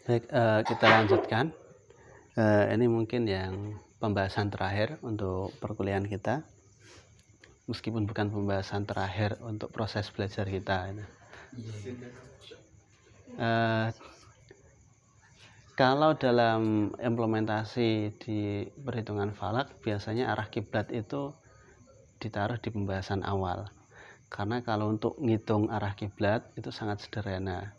Baik, kita lanjutkan. Ini mungkin yang pembahasan terakhir untuk perkuliahan kita, meskipun bukan pembahasan terakhir untuk proses belajar kita. Kalau dalam implementasi di perhitungan falak, biasanya arah kiblat itu ditaruh di pembahasan awal. Karena kalau untuk ngitung arah kiblat itu sangat sederhana.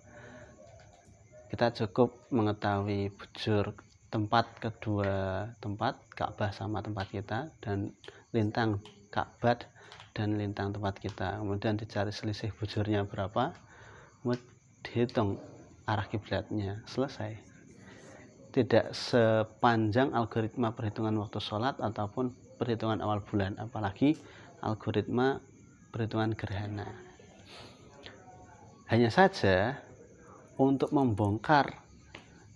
Kita cukup mengetahui bujur tempat kedua tempat, Ka'bah sama tempat kita, dan lintang Ka'bah dan lintang tempat kita. Kemudian dicari selisih bujurnya berapa, kemudian dihitung arah kiblatnya, selesai. Tidak sepanjang algoritma perhitungan waktu sholat ataupun perhitungan awal bulan, apalagi algoritma perhitungan gerhana. Hanya saja untuk membongkar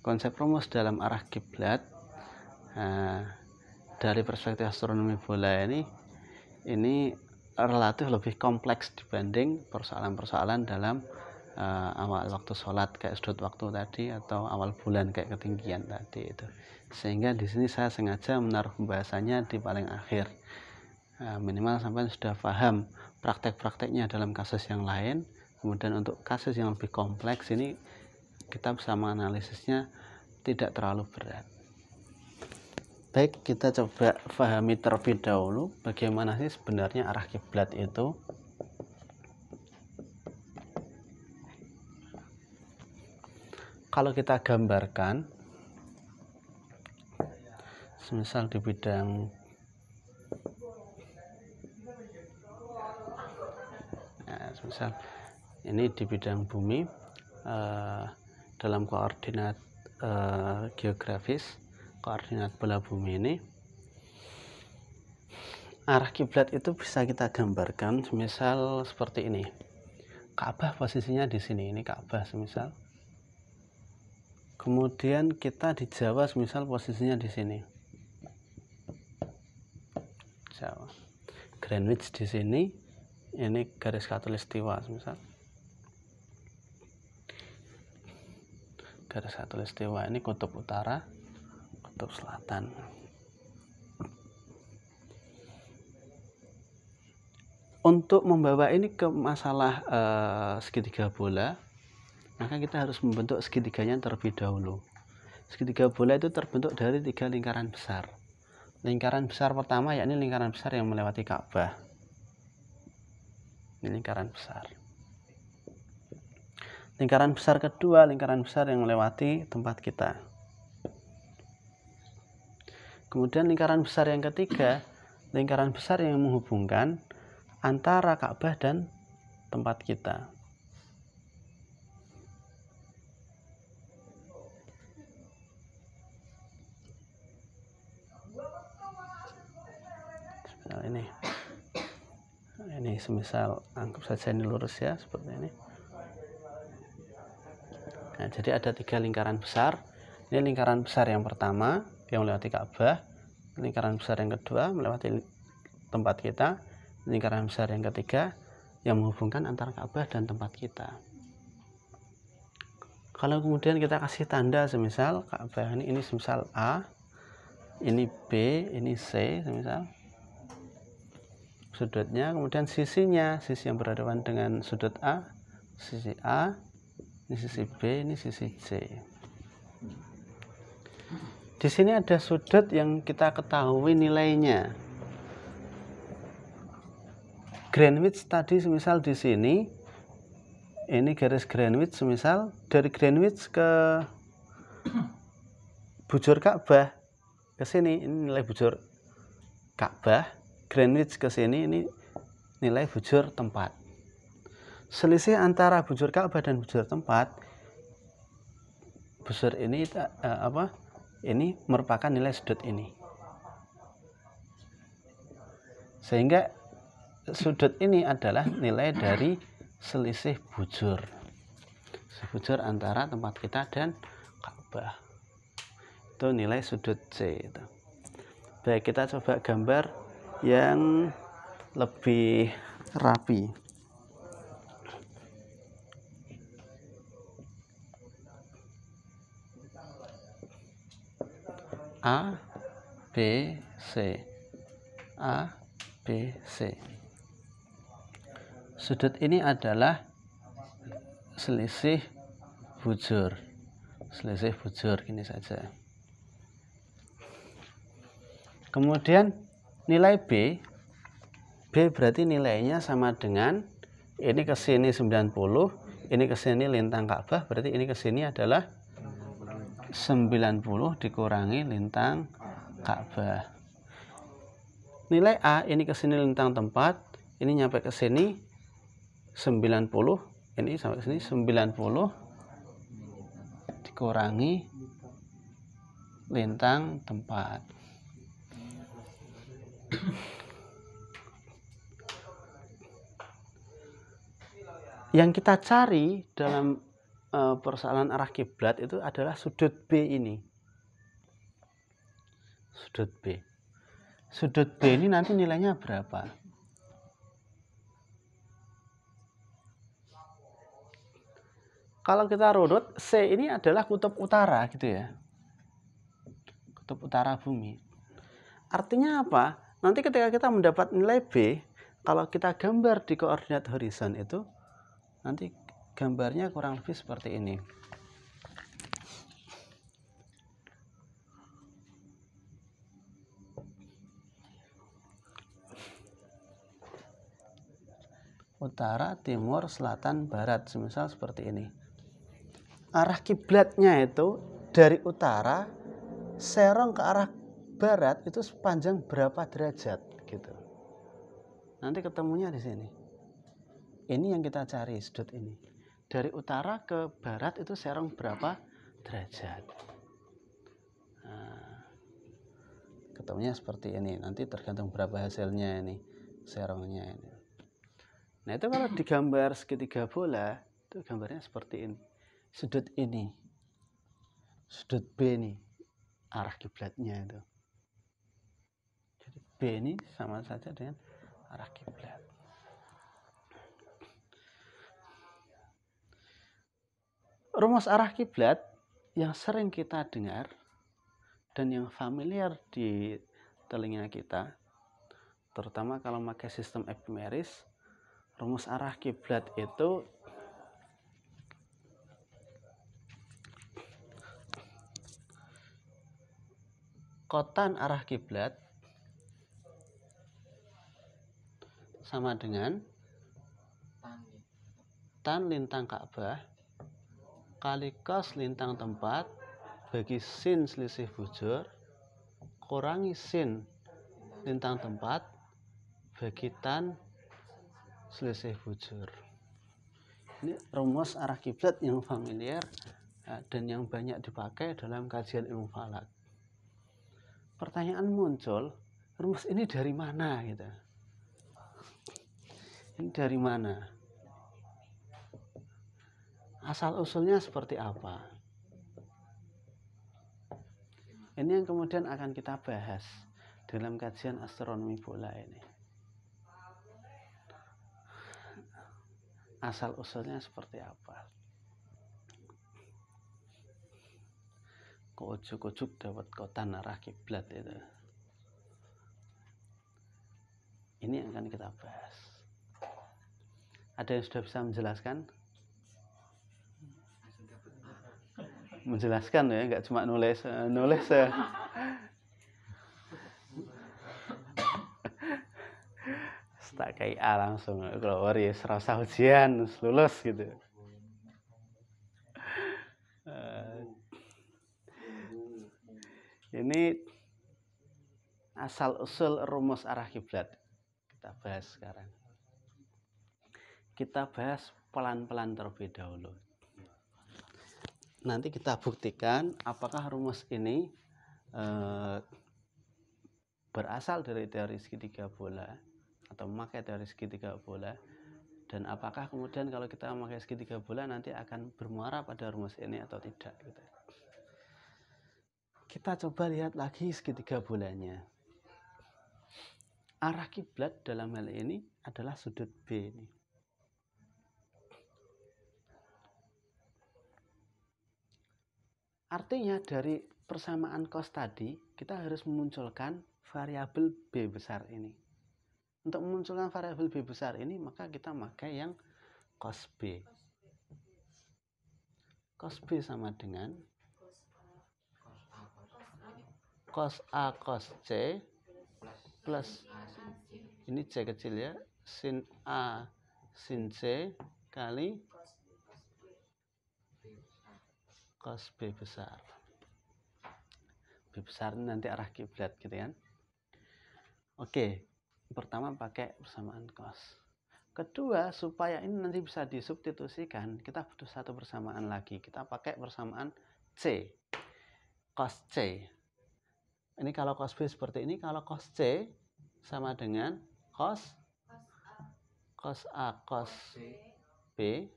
konsep rumus dalam arah kiblat dari perspektif astronomi bola ini relatif lebih kompleks dibanding persoalan-persoalan dalam awal waktu sholat kayak sudut waktu tadi atau awal bulan kayak ketinggian tadi itu. Sehingga di sini saya sengaja menaruh pembahasannya di paling akhir, minimal sampai sudah paham praktek-prakteknya dalam kasus yang lain. Kemudian untuk kasus yang lebih kompleks ini kita bisa menganalisisnya tidak terlalu berat. Baik, kita coba pahami terlebih dahulu bagaimana sih sebenarnya arah kiblat itu. Kalau kita gambarkan, semisal di bidang semisal ini di bidang bumi, dalam koordinat geografis, koordinat bola bumi ini, arah kiblat itu bisa kita gambarkan semisal seperti ini. Ka'bah posisinya di sini, ini Ka'bah semisal. Kemudian kita di Jawa semisal posisinya di sini. Jawa. Greenwich di sini, ini garis khatulistiwa semisal. Garis khatulistiwa ini kutub utara, kutub selatan. Untuk membawa ini ke masalah segitiga bola, maka kita harus membentuk segitiganya terlebih dahulu. Segitiga bola itu terbentuk dari 3 lingkaran besar. Lingkaran besar pertama yakni lingkaran besar yang melewati Ka'bah. Ini lingkaran besar. Lingkaran besar kedua, lingkaran besar yang melewati tempat kita. Kemudian lingkaran besar yang ketiga, lingkaran besar yang menghubungkan antara Ka'bah dan tempat kita. Ini semisal anggap saja ini lurus ya, seperti ini. Nah, jadi ada 3 lingkaran besar. Ini lingkaran besar yang pertama yang melewati Ka'bah, lingkaran besar yang kedua melewati tempat kita, lingkaran besar yang ketiga yang menghubungkan antara Ka'bah dan tempat kita. Kalau kemudian kita kasih tanda semisal Ka'bah ini semisal A, ini B, ini C semisal sudutnya, kemudian sisinya, sisi yang berhadapan dengan sudut A, sisi A, ini sisi B, ini sisi C. Di sini ada sudut yang kita ketahui nilainya. Greenwich tadi semisal di sini, ini garis Greenwich semisal dari Greenwich ke bujur Ka'bah ke sini, ini nilai bujur Ka'bah. Greenwich ke sini, ini nilai bujur tempat. Selisih antara bujur Ka'bah dan bujur tempat, bujur ini ini merupakan nilai sudut ini. Sehingga sudut ini adalah nilai dari selisih bujur. Bujur antara tempat kita dan Ka'bah. Itu nilai sudut C itu. Baik, kita coba gambar yang lebih rapi. A, B, C. A, B, C. Sudut ini adalah selisih bujur. Selisih bujur gini saja. Kemudian nilai B berarti nilainya sama dengan ini ke sini 90, ini ke sini lintang Ka'bah, berarti ini ke sini adalah 90 dikurangi lintang Ka'bah. Nilai A ini ke sini lintang tempat, ini nyampe ke sini 90, ini sampai ke sini 90 dikurangi lintang tempat. Yang kita cari dalam persoalan arah kiblat itu adalah sudut B ini. Sudut B. Sudut B ini nanti nilainya berapa? Kalau kita runut, C ini adalah kutub utara gitu ya. Kutub utara bumi. Artinya apa? Nanti ketika kita mendapat nilai B, kalau kita gambar di koordinat horizon itu, nanti gambarnya kurang lebih seperti ini. Utara, timur, selatan, barat, semisal seperti ini. Arah kiblatnya itu dari utara serong ke arah barat itu sepanjang berapa derajat gitu. Nanti ketemunya di sini. Ini yang kita cari, sudut ini. Dari utara ke barat itu serong berapa derajat. Nah, ketemunya seperti ini. Nanti tergantung berapa hasilnya ini, serongnya ini. Nah, itu kalau digambar segitiga bola, itu gambarnya seperti ini. Sudut ini. Sudut B ini. Arah kiblatnya itu. Jadi B ini sama saja dengan arah kiblat. Rumus arah kiblat yang sering kita dengar dan yang familiar di telinga kita, terutama kalau pakai sistem epimeris, rumus arah kiblat itu kotan arah kiblat sama dengan tan lintang Ka'bah kali cos lintang tempat bagi sin selisih bujur kurangi sin lintang tempat bagi tan selisih bujur. Ini rumus arah kiblat yang familiar dan yang banyak dipakai dalam kajian ilmu falak. Pertanyaan muncul, rumus ini dari mana gitu? Ini dari mana? Asal usulnya seperti apa? Ini yang kemudian akan kita bahas dalam kajian astronomi bola ini. Asal usulnya seperti apa? Kok ujuk-ujuk dapat kotan arah kiblat itu? Ini yang akan kita bahas. Ada yang sudah bisa menjelaskan? Menjelaskan ya, nggak cuma nulis ya. Tak kayak A langsung keluar ya, serasa ujian lulus gitu. Ini asal usul rumus arah kiblat kita bahas sekarang. Kita bahas pelan-pelan terlebih dahulu. Nanti kita buktikan apakah rumus ini berasal dari teori segitiga bola atau memakai teori segitiga bola, dan apakah kemudian kalau kita memakai segitiga bola nanti akan bermuara pada rumus ini atau tidak gitu. Kita coba lihat lagi segitiga bolanya. Arah kiblat dalam hal ini adalah sudut B ini. Artinya dari persamaan cos tadi, kita harus memunculkan variabel B besar ini. Untuk memunculkan variabel B besar ini, maka kita pakai yang cos B. Cos B sama dengan cos A cos C plus, ini C kecil ya, sin A sin C kali cos B besar. B besar ini nanti arah kiblat gitu kan. Oke, pertama pakai persamaan cos. Kedua, supaya ini nanti bisa disubstitusikan, kita butuh satu persamaan lagi. Kita pakai persamaan C. Cos C. Ini kalau cos B seperti ini, kalau cos C sama dengan cos A cos B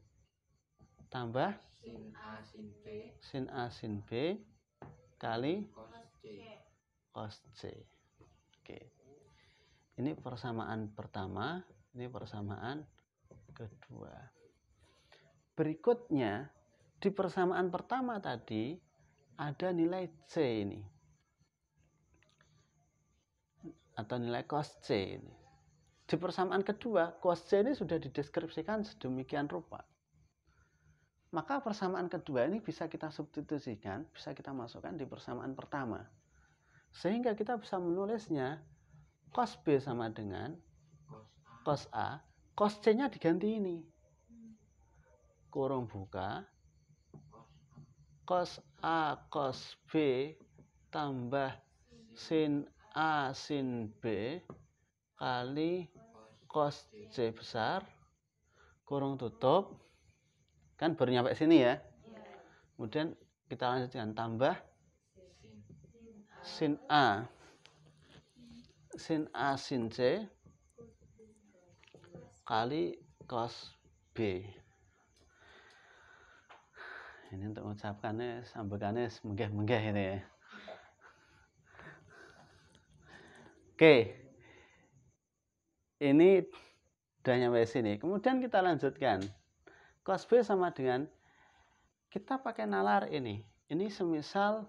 tambah sin A sin B kali cos C. Oke. Ini persamaan pertama, ini persamaan kedua. Berikutnya, di persamaan pertama tadi ada nilai C ini. Atau nilai cos C ini. Di persamaan kedua, cos C ini sudah dideskripsikan sedemikian rupa. Maka persamaan kedua ini bisa kita substitusikan, bisa kita masukkan di persamaan pertama. Sehingga kita bisa menulisnya cos B sama dengan cos A, cos C-nya diganti ini. Kurung buka, cos A cos B tambah sin A sin B kali cos C besar, kurung tutup. Kan baru nyampe sini ya. Kemudian kita lanjutkan tambah sin A sin C kali cos B. Ini untuk mengucapkannya sambekannya menggeh-menggeh ini ya. Oke. Ini udah nyampe sini. Kemudian kita lanjutkan. Cos B sama dengan, kita pakai nalar ini. Ini semisal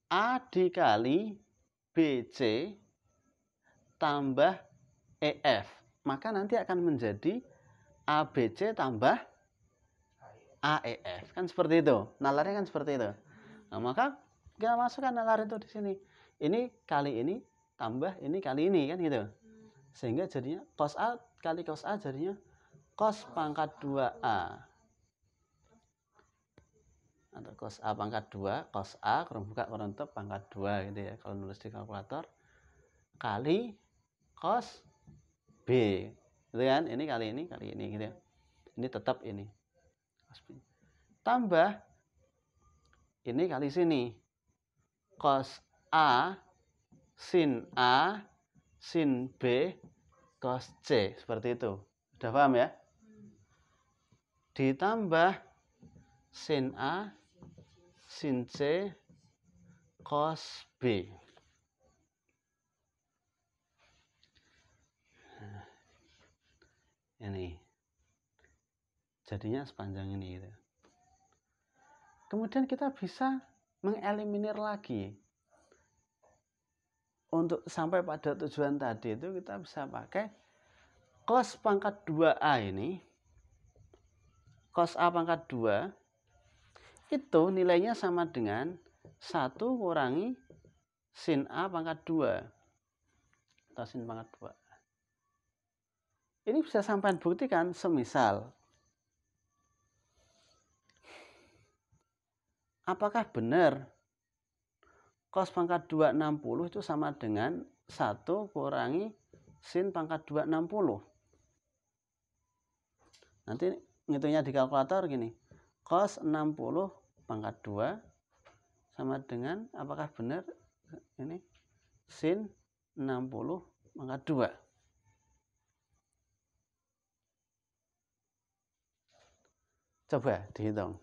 A dikali BC tambah EF. Maka nanti akan menjadi ABC tambah AEF. Kan seperti itu. Nalarnya kan seperti itu. Nah, maka kita masukkan nalar itu di sini. Ini kali ini tambah ini kali ini kan gitu. Sehingga jadinya cos A kali cos A jadinya cos pangkat 2A. Atau cos A pangkat 2, cos A kurang buka kurang tutup pangkat 2 gitu ya. Kalau nulis di kalkulator. Kali cos B. Gitu kan? Ini kali ini gitu ya. Ini tetap ini. Cos B. Tambah ini kali sini. Cos A sin B cos C, seperti itu. Sudah paham ya? Ditambah sin A sin C cos B. Nah, ini jadinya sepanjang ini gitu. Kemudian kita bisa mengeliminir lagi. Untuk sampai pada tujuan tadi itu kita bisa pakai cos pangkat 2A ini. Cos A pangkat 2 itu nilainya sama dengan 1 kurangi sin A pangkat 2. Atau sin pangkat 2. Ini bisa sampai buktikan semisal. Apakah benar cos pangkat 2 60 itu sama dengan 1 kurangi sin pangkat 2 60. Nanti ngitungnya di kalkulator gini. Cos 60 pangkat 2 sama dengan, apakah benar ini sin 60 pangkat 2. Coba dihitung.